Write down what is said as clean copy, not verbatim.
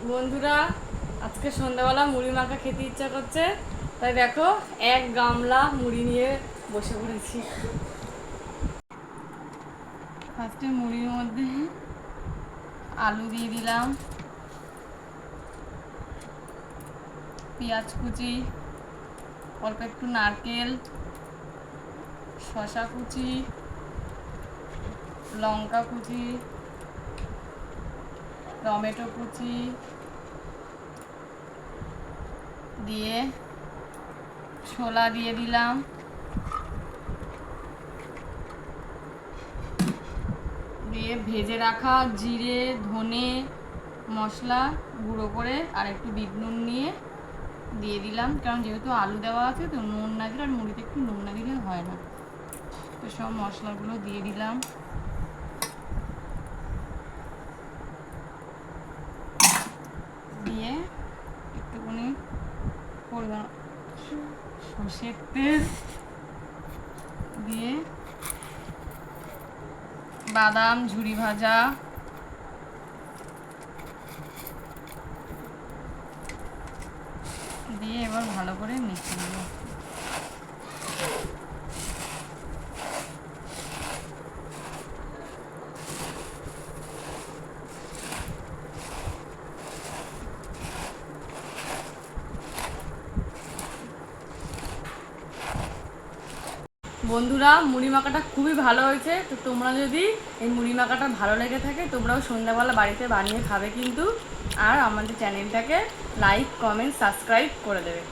বন্ধুরা, আজকে সন্ধ্যাবেলা মুড়ি মাখা খেতে ইচ্ছা করছে, তাই দেখো এক গামলা মুড়ি নিয়ে বসে পড়েছি। ফার্স্টে মুড়ির মধ্যে আলু দিয়ে দিলাম, পেঁয়াজ কুচি, অল্প একটু নারকেল, শসা কুচি, লঙ্কা কুচি, টমেটো কুচি দিয়ে ছোলা দিয়ে দিলাম, দিয়ে ভেজে রাখা জিরে ধনে মশলা গুঁড়ো করে আর একটু বিট নুন নিয়ে দিয়ে দিলাম, কারণ যেহেতু আলু দেওয়া আছে তো নুন না দিলে আর মুড়িতে একটু নুন না দিলে হয় না। তো সব মশলাগুলো দিয়ে দিলাম, দিয়ে একটুখানি সর্ষের তেল দিয়ে বাদাম ঝুরি ভাজা দিয়ে এবার ভালো করে মিশিয়ে নেব। বন্ধুরা, মুড়ি মাখাটা খুবই ভালো হয়েছে। তো তোমরা যদি এই মুড়ি মাখাটা ভালো লেগে থাকে তোমরাও সন্ধ্যাবেলা বাড়িতে বানিয়ে খাবে কিন্তু। আর আমাদের চ্যানেলটাকে লাইক কমেন্ট সাবস্ক্রাইব করে দেবে।